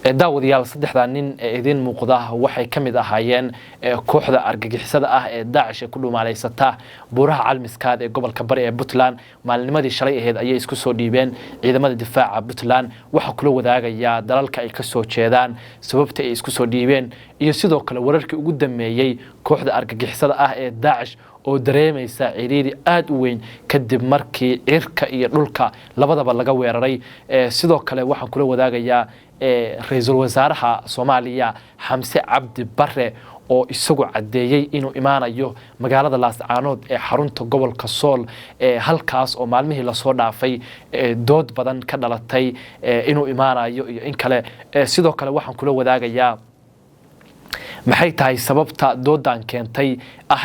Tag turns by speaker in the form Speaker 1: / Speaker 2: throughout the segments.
Speaker 1: daawadayaal saddexda nin ee idin muuqda waxay kamid ahaayeen kooxda argagixisada ah ee Daesh ku dhumaaleysata buuraha calmiskaad ee gobolka bari ee Puntland maalnimadii shalay ahayd ayay isku soo dhiibeen ciidamada difaaca Puntland waxa kula wadaagaya dalalka ay ka soo jeedaan sababta ay isku soo dhiibeen iyo sidoo kale wararkii ugu dambeeyay kooxda argagixisada ah ee Daesh oo dareemaysa ciriiri aad u weyn kadib markii cirka iyo dhulka labadaba laga weeraray sidoo kale waxaan kula wadaagaya ra'iisul wasaaraha Soomaaliya Xamse Cabdi Barre oo isagu cadeeyay inuu imaanayo magaalada Laascaanood ee xarunta gobolka Sool halkaas oo maalmihii la soo dhaafay dood badan ka dhalatay inuu imaanayo iyo in kale sidoo kale waxaan kula wadaagaya maxay tahay sababta doodan keentay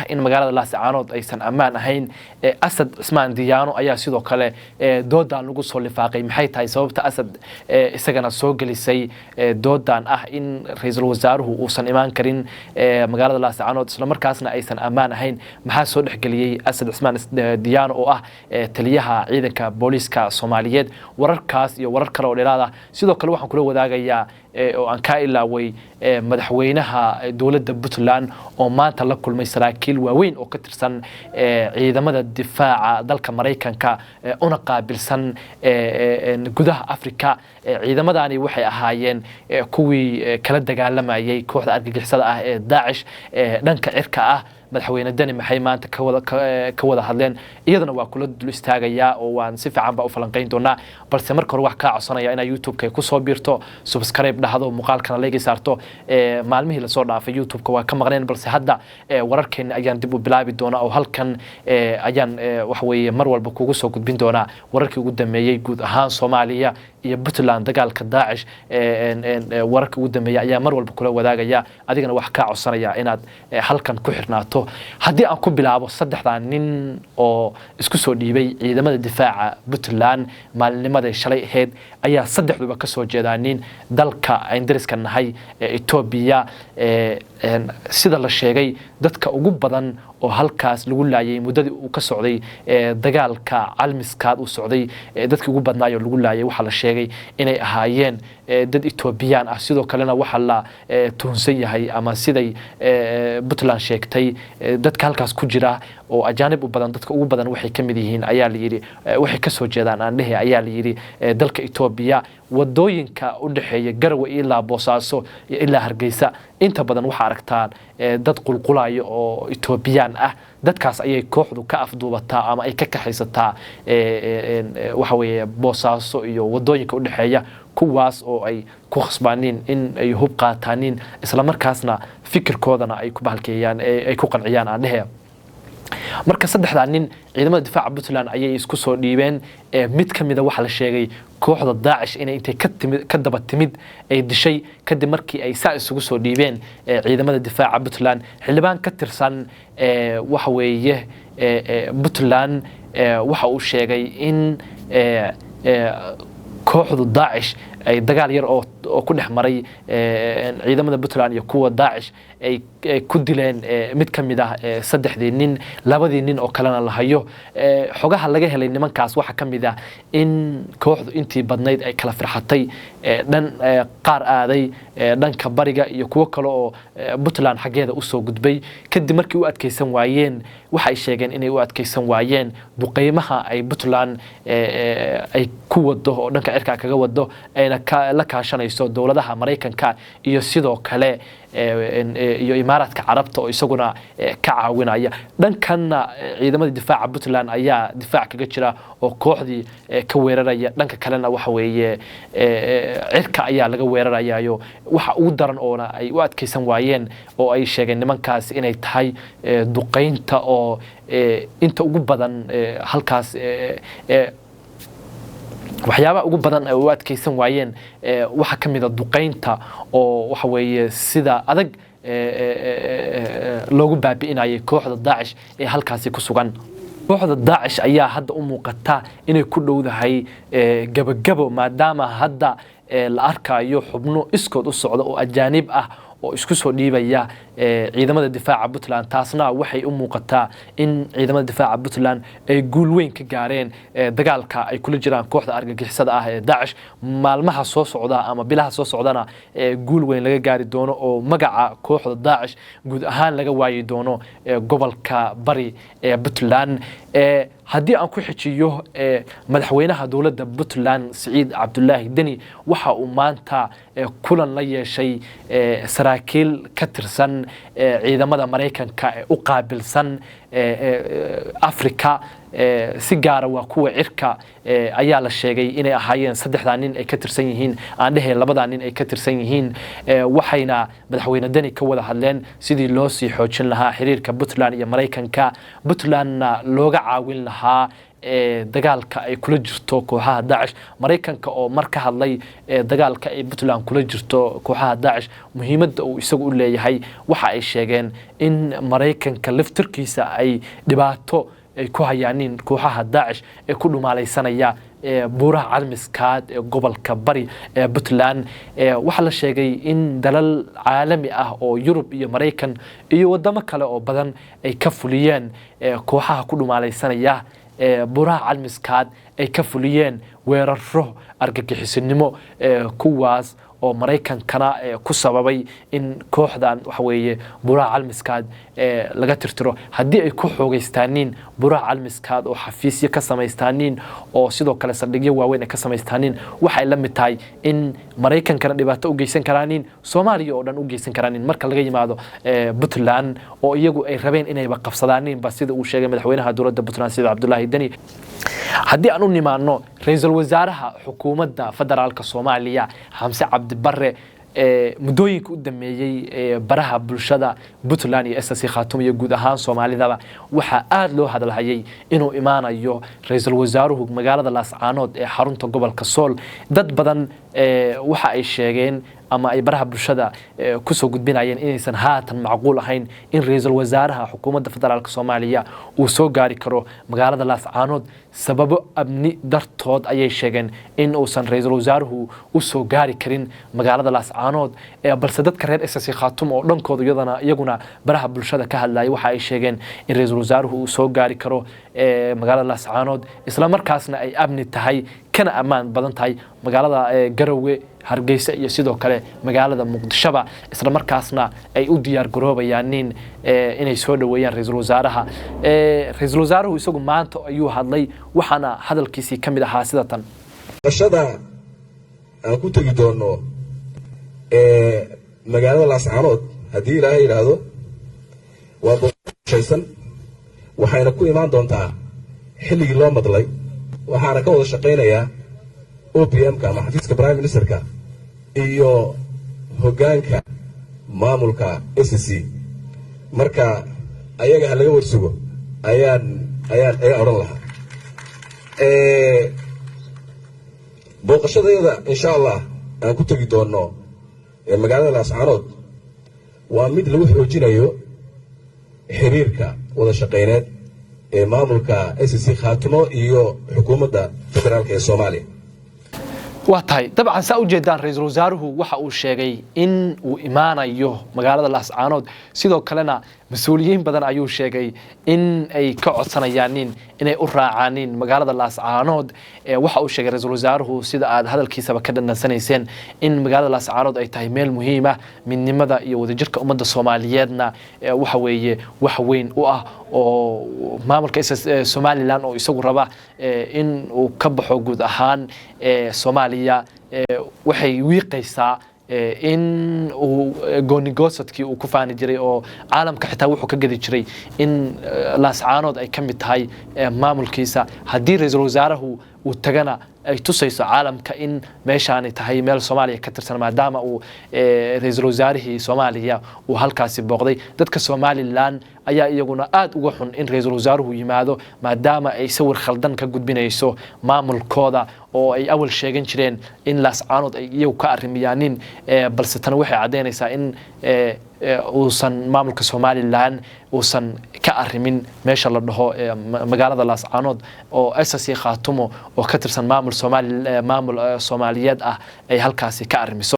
Speaker 1: in magaalada Laascaanood aysan ammaan ahayn Asad Ismaan Diyaano ayaa sidoo kale doodan lagu soo lifaaqay maxay tahay sababta Asad isagana soo gelisay doodan in ra'iisul wasaaruhu uusan imaan karin magaalada Laascaanood isla markaasna aysan ammaan ahayn maxaa soo dhaxgaliyay Asad Ismaan Diyaano oo taliyaha ciidanka booliska Soomaaliyeed wararkaas iyo warar kale oo dheeraad sidoo kale waxaan kula wadaagayaa oo aan ka ilaaway madaxweynaha dawladda Puntland oo maanta la kulmay saraakiil waaweyn oo ka tirsan ciidamada difaaca dalka Mareykanka una qaabilsan gudaha Afrika ciidamadani waxay ahaayeen kuwii kala dagaalamayay kooxda argagixisada ah ee Daesh dhanka cirka madaxweyne Dani maxay maanta ka wada hadleen iyadana waa kula dul istaagaya oo waan si fiican ba u falanqeyn doonaa balse marka hore wax ka codsanaya in YouTube-ka ku soo biirto subscribe dhahdo muuqaalkana like saarto maalmihii la soo dhaafay YouTube-ka waa ka maqneen balse hadda wararkeen ayaan dib u bilaabi doonaa oo halkan ayaan wax weeye mar walba kugu soo gudbin doonaa wararkii ugu dambeeyay guud ahaan Soomaaliya iyo Puntland dagaalka Daesh wararkii ugu dambeeyay ayaa mar walba kula wadaagaya adigana wax ka codsanaya inaad halkan ku xirnaato haddii aan ku bilaabo saddexda nin oo isku soo dhiibay ciidamada difaaca Puntland maalnimadii shalay ahayd ayaa saddexduba ka soo jeedaanin dalka Ingiriiska nahay Ethiopia sida la sheegay dadka ugu badan oo halkaas lagu laayay muddadii uu ka socday dagaalka calmiskaad uu socday dadkii ugu badnaayo lagu laayay waxa la sheegay inay ahaayeen dad Ethiopian sidoo kalena waxa la tuhunsan yahay ama siday Puntland sheegtay dadka halkaas ku jira oo ajaanib u badan dadka ugu badan waxay kamid yihiin ayaa la yiri waxay ka soo jeedaan aandhehe ayaa la yiri dalka Ethiopia wadooyinka u dhaxeeya Garowe ilaa Boosaaso ilaa Hargeysa inta badan waxa aragtaan dad qulqulayo oo Ethiopian dadkaas ayay kooxdu ka afduubataa ama ay ka kaxaysataa waxa weeye Boosaaso iyo wadooyinka u dhaxeeya kuwaas oo ay ku khasbaaniin in ay hub qaataaniin isla markaasna fikirkoodana ay ku bahalkeeyaan ay ku qanciyaan aandhehe marka saddexda nin ciidamada difaaca Puntland ayay isku soo dhiibeen mid kamida waxa la sheegay kooxda Daesh inay intay ka daba timid ay dishay kadib markii ay saa isugu soo dhiibeen ciidamada difaaca Puntland xildhibaan ka tirsan waxa weeye Puntland waxa uu sheegay in kooxda Daesh ay dagaal yar oo ku dhex maray ciidamada Puntland iyo kuwa Daesh ay ku dileen mid kamid saddexdii nin labadii nin oo kalena la hayo xogaha laga helay nimankaas waxa kamid in kooxdu intii badnayd ay kala firxatay dhan qaar aaday dhanka bariga iyo kuwa kale oo Puntland xageeda u soo gudbay kadib markii u adkeysan waayeen waxa ay sheegeen inay u adkeysan waayeen duqeymaha ay Puntland ay ku wado oo dhanka cirka kaga wado ayna la kaashanayso dawladaha Mareykanka iyo sidoo kale iyo Imaaraadka Carabta oo isaguna ka caawinaya dhankanna ciidamada difaaca Puntland ayaa difaac kaga jira oo kooxdii ka weeraraya dhanka kalena waxa weeye cirka ayaa laga weerarayayo waxa ugu daran oo ay u adkeysan waayeen oo ay sheegeen nimankaas inay tahay duqeynta oo inta ugu badan halkaas waxyaabaha ugu badan oo adkeysan waayeen waxa kamid duqeynta oo waxa weeye sida adag loogu baabi'inayay kooxda Daesh ee halkaas ku sugan kooxda Daesh ayaa hadda u muuqata inay ku dhowdahay gabagabo maadaama hadda la arkayo xubno iskood u socda oo ajaanib oo isku soo dhiibaya ciidamada difaaca Puntland taasna waxay u muuqataa in ciidamada difaaca Puntland ay guul weyn ka gaareen dagaalka ay kula jiraan kooxda argagixisada ah ee Daesh maalmaha soo socda ama bilaha soo socdana guul weyn laga gaari doono oo magaca kooxda Daesh guud ahaan laga waayi doono gobolka bari ee Puntland haddii aan ku xijiyo madaxweynaha dowladda Puntland Siciid Cabdullaahi Deni waxa uu maanta kulan la yeeshay saraakiil ka tirsan ciidamada Mareykanka ee u qaabilsan Afrika si gaara waa kuwa cirka ayaa la sheegay inay ahaayeen saddexda nin ay ka tirsan yihiin aan dhahay labada nin ay ka tirsan yihiin waxayna madaxweyne Deni ka wada hadleen sidii loo sii xoojin lahaa xiriirka Puntland iyo Mareykanka Puntlandna looga caawin lahaa dagaalka ay kula jirto kooxaha Daesh Mareykanka oo marka hadlay dagaalka ay Puntland kula jirto kooxaha Daesh muhiimadda uu isagu u leeyahay waxa ay sheegeen in Mareykanka laftirkiisa ay dhibaato ay ku hayaanin kooxaha Daesh ee ku dhumaalaysanaya buuraha calmiskaad ee gobolka bari ee Puntland waxa la sheegay in dalal caalami ah oo Yurub iyo Mareykan iyo wadamo kale oo badan ay ka fuliyeen kooxaha ku dhumaalaysanaya buuraha calmiskaad ay ka fuliyeen weeraro argagixisinimo kuwaas oo Mareykankana ku sababay in kooxdan waxa weeye buuraha calmiskaad laga tirtiro haddii ay ku xoogeystaanin buuraha calmiskaad oo xafiisyo ka sameystaanin oo sidoo kale saldhigyo waaweyn ka sameystaanin waxay la mid tahay in Mareykankana dhibaato u geysan karaanin Soomaaliya oo dhan u geysan karaanin marka laga yimaado Puntland oo iyagu ay rabeen inay qabsadaanin ba sida uu sheegay madaxweynaha dowladda Puntland Siciid Cabdullaahi Deni haddii aan u nimaano ra'iisul wasaaraha xukuumadda federaalka Soomaaliya Xamse Cabdi Barre muddooyinka u dhameeyay baraha bulshada Puntland iyo SSC Khaatuum iyo guud ahaan Soomaalidaba waxa aad loo hadalhayay inuu imaanayo ra'iisul wasaaruhu magaalada Laascaanood ee xarunta gobolka Sool dad badan waxa ay sheegeen ama ay baraha bulshada ku soo gudbinayeen inaysan haatan macquul ahayn in ra'iisul wasaaraha xukuumadda federaalka Soomaaliya uu soo gaari karo magaalada Laascaanood sababo amni dartood ayay sheegeen in uusan ra'iisul wasaaruhu u soo gaari karin magaalada Laascaanood balse dadka reer SSC Khaatuum oo dhankooda iyaguna baraha bulshada ka hadlayay waxa ay sheegeen in ra'iisul wasaaruhu uu soo gaari karo magaalada Laascaanood isla markaasna ay amni tahay kana amaan badan tahay magaalada Garowe Hargeysa iyo sidoo kale magaalada Muqdisho isla markaasna ay u diyaar garoobayaan inay soo dhaweeyaan ra'iisul wasaaraha ra'iisul wasaaruhu isagu maanta ayuu hadlay waxaana hadalkiisii kamid ahaa sida tan
Speaker 2: qashada aan ku tagi doono magaalada Laascaanood hadii Ilaahay yiraahdo waa boqoshaysan waxayna ku imaan doontaa xilligii loo madlay waxaana ka wada shaqeynayaa OPM-ka ama xafiiska Prime Minister-ka iyo hoggaanka maamulka SSC marka ayaga laga warsugo ayaan oran lahaa booqashadayda insha Allah aan ku tagi doono magaalada Laascaanood waa mid lagu xoojinayo xiriirka wada shaqeyneed ee maamulka SSC Khaatumo iyo xukuumadda federaalka ee Soomaaliya
Speaker 1: واتاي طبعا سأوجدان رئيس الوزراء waxa uu sheegay in uu imaanayo magaalada Laascaanood sidoo kalena mas'uuliyiin badan ayuu sheegay in ay ka codsanayaan inay u raacaan magaalada Laascaanood waxa uu sheegay ra'iisul wasaaruhu sida aad hadalkiisaba ka dhannansanayseen in magaalada Laascaanood ay tahay meel muhiim ah midnimada iyo wadajirka ummadda Soomaaliyeedna waxa weeye wax weyn u ah oo maamulka Somaliland oo isagu raba in uu ka baxo guud ahaan Soomaaliya waxay wiiqaysaa in uu goonigosadkii uu ku faani jiray oo caalamka xitaa wuxuu ka gadi jiray in Laascaanood ay ka mid tahay maamulkiisa haddii ra'iisul wasaaruhu uu tagana ay tusayso caalamka in meeshaan tahay meel Soomaaliya ka tirsan maadaama uu ra'iisul wasaarihii Soomaaliya uu halkaasi booqday dadka Somaliland ayaa iyaguna aad uga xun in ra'iisul wasaaruhu yimaado maadaama ay sawir khaldan ka gudbinayso maamulkooda oo ay awal sheegan jireen in Laascaanood ay iyagu ka arrimiyaanin balse tan waxay cadeynaysaa in uusan maamulka Somaliland uusan ka arrimin meesha la dhaho magaalada Laascaanood oo SSC Khaatumo oo ka tirsan maamul Soomaaliyeed ah ay halkaasi ka arrimiso